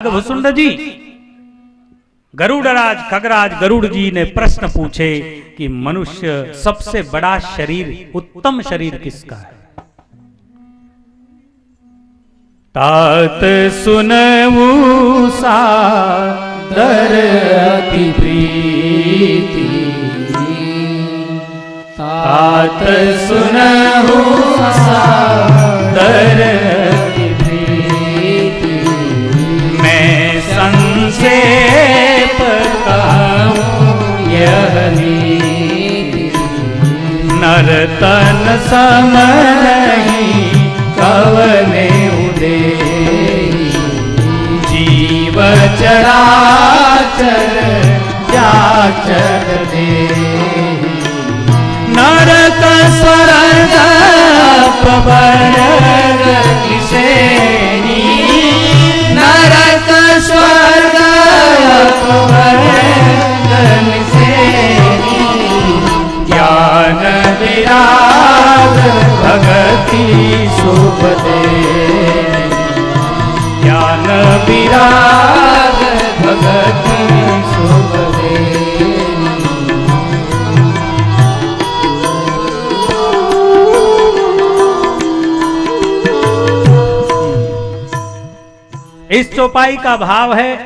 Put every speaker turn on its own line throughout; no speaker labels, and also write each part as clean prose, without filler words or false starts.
भुसुंड जी, गरुड़राज खगराज गरुड़ जी ने प्रश्न पूछे कि मनुष्य सबसे बड़ा शरीर, उत्तम शरीर किसका है? तात सुनऊ सादर अति प्रीति, तात सुनऊ सादर अति प्रीति, मैं संक्षेप कहूँ यह नीति, नर तन सम नहीं कवने उदेहि, जीव चराचर जाचर देहि, नरक स्वर्ग अपवर्ग किसेनी, नरक स्वर्ग अपवर्ग किसेनी, ज्ञान विराग भगति शुभ दे, ज्ञान विराग भगति शुभ दे। इस चौपाई का भाव है,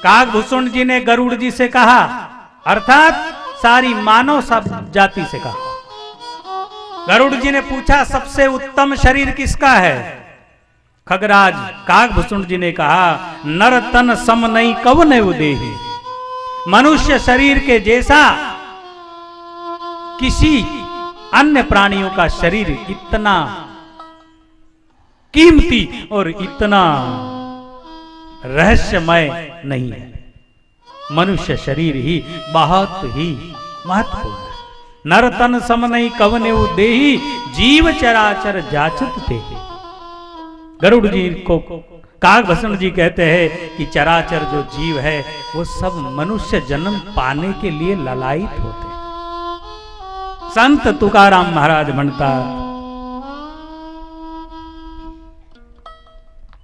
काकभूषुंड जी ने गरुड़ जी से कहा, अर्थात सारी मानव सब जाति से कहा। गरुड़ जी ने पूछा सबसे उत्तम शरीर किसका है? खगराज काकभूषुंड जी ने कहा, नर तन सम नहीं कवने उदेहि, मनुष्य शरीर के जैसा किसी अन्य प्राणियों का शरीर इतना कीमती और इतना रहस्यमय नहीं है। मनुष्य शरीर ही बहुत ही महत्वपूर्ण है। नर तन सम नहीं कवने उदेहि, जीव चराचर जाचत देहि। गरुड़ जी को काकभूषुंड जी कहते हैं कि चराचर जो जीव है वो सब मनुष्य जन्म पाने के लिए ललायित होते हैं। संत तुकाराम महाराज म्हणता,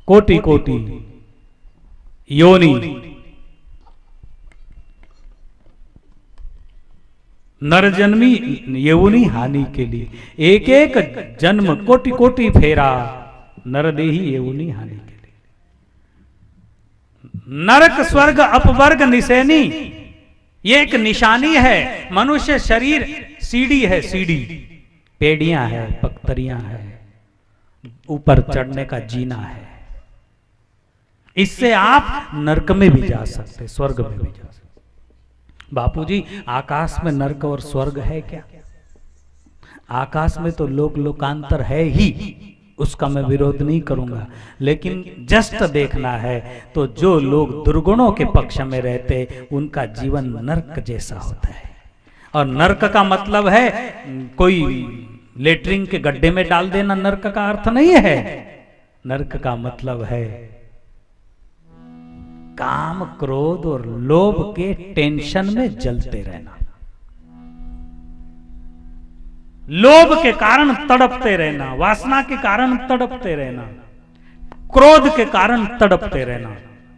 कोटि कोटि योनि नर जन्मी यौनी हानि के लिए, एक एक जन्म कोटि कोटि फेरा नरदेही यौनी हानि के लिए। नरक स्वर्ग अपवर्ग निशेनी, ये एक निशानी है। मनुष्य शरीर सीढ़ी है, सीढ़ी, पेड़ियां है, पख्तरियां है, ऊपर चढ़ने का जीना है। इससे आप नरक में भी जा सकते, स्वर्ग में भी जा सकते। बापूजी, आकाश में नरक और स्वर्ग है क्या? आकाश में तो लोक लोकांतर है ही, उसका मैं विरोध नहीं करूंगा, लेकिन जस्ट देखना है तो जो लोग दुर्गुणों के पक्ष में रहते उनका जीवन नरक जैसा होता है। और नरक का मतलब है कोई लेटरिन के गड्ढे में डाल देना नरक का अर्थ नहीं है। नरक का मतलब है काम, क्रोध और लोभ के टेंशन में जलते रहना, लोभ के कारण तड़पते रहना, वासना के कारण तड़पते रहना, क्रोध के कारण तड़पते रहना,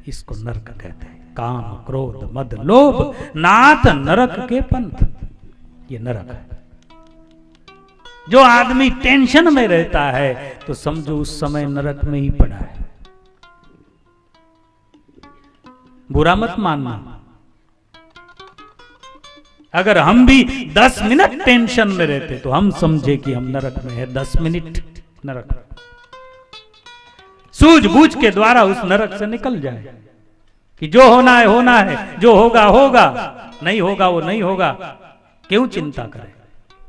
इसको नरक कहते हैं। काम, क्रोध, मद, लोभ नाथ नरक के पंथ, ये नरक है। जो आदमी टेंशन में रहता है तो समझो उस समय नरक में ही पड़ा है। बुरा मत मानना, अगर हम भी 10 मिनट टेंशन में रहते तो हम समझे कि हम नरक में है। 10 मिनट नरक, सूझबूझ के द्वारा उस नरक से निकल जाए कि जो होना है होना है, जो होगा होगा, नहीं होगा वो नहीं होगा। क्यों चिंता करें?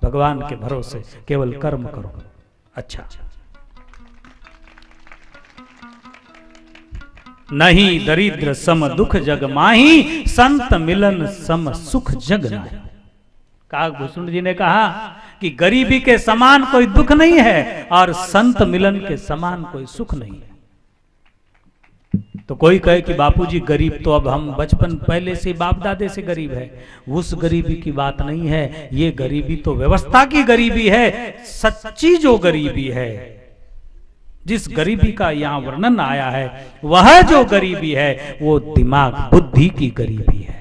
भगवान के भरोसे केवल कर्म करो। अच्छा, नहीं दरिद्र सम दुख जग माही, संत मिलन सम सुख जग नाही। काकभूषुंड जी ने कहा कि गरीबी के समान कोई दुख नहीं है और संत मिलन के समान कोई सुख नहीं है। तो कोई कहे कि बापूजी गरीब तो अब हम बचपन पहले से बाप दादे से गरीब है, उस गरीबी की बात नहीं है। ये गरीबी तो व्यवस्था की गरीबी है। सच्ची जो गरीबी है जिस गरीबी का यहाँ वर्णन आया है, वह जो गरीबी है वो दिमाग बुद्धि की गरीबी है।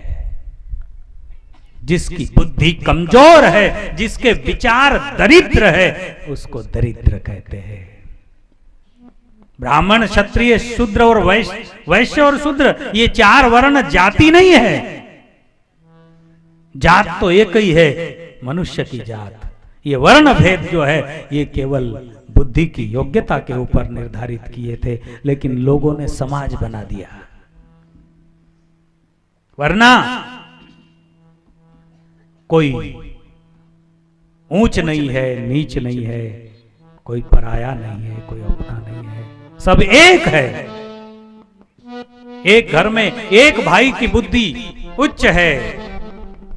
जिसकी बुद्धि कमजोर है, जिसके विचार दरिद्र है, उसको दरिद्र कहते हैं। ब्राह्मण, क्षत्रिय, शूद्र और वैश्य और शूद्र, ये चार वर्ण जाति नहीं है। जात तो एक ही है, मनुष्य की जात। ये वर्ण भेद जो है ये केवल बुद्धि की योग्यता के ऊपर निर्धारित किए थे, लेकिन लोगों ने समाज बना दिया। वरना कोई ऊंच नहीं है, नीच नहीं है, कोई पराया नहीं है, कोई अपना नहीं है, सब एक है। एक घर में एक भाई की बुद्धि उच्च है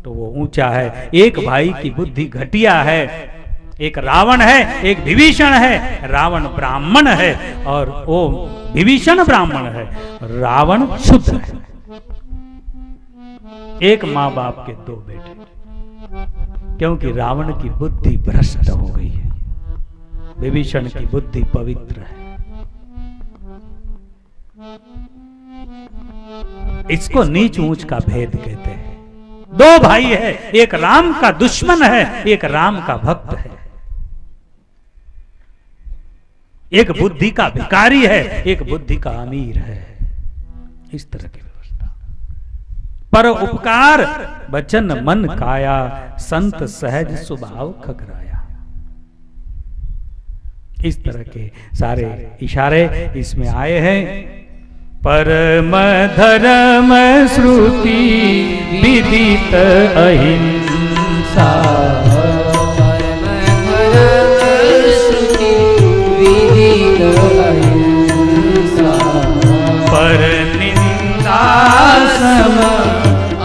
तो वो ऊंचा है, एक भाई की बुद्धि घटिया है। एक रावण है, एक विभीषण है। रावण ब्राह्मण है और वो विभीषण ब्राह्मण है, रावण शूद्र है। एक मां बाप के दो बेटे, क्योंकि रावण की बुद्धि भ्रष्ट हो गई है, विभीषण की बुद्धि पवित्र है। इसको नीच ऊंच का भेद कहते हैं। दो भाई है, एक राम का दुश्मन है, एक राम का भक्त है। एक बुद्धि का भिखारी है, एक बुद्धि का अमीर है। इस तरह की व्यवस्था। पर उपकार वचन मन काया, संत सहज स्वभाव खगराया। इस तरह के सारे इशारे इसमें आए हैं। परम धर्म श्रुति विदित अहिंसा,
परम धर्म श्रुति विदित अहिंसा,
पर निंदा
सम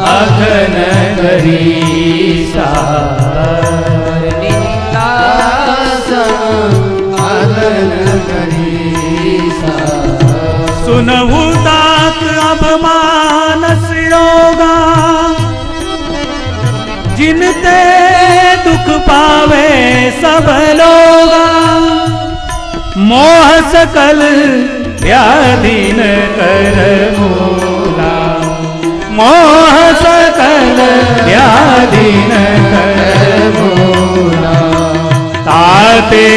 अघन करीसा,
पर निंदा सम अघन करीसा।
सुनहु तात अभिमान सिरोगा, जिनते दुख पावे सब लोगा। मोह सकल व्याधीन कर मूला, मोह सकल व्याधीन कर मूला। ताते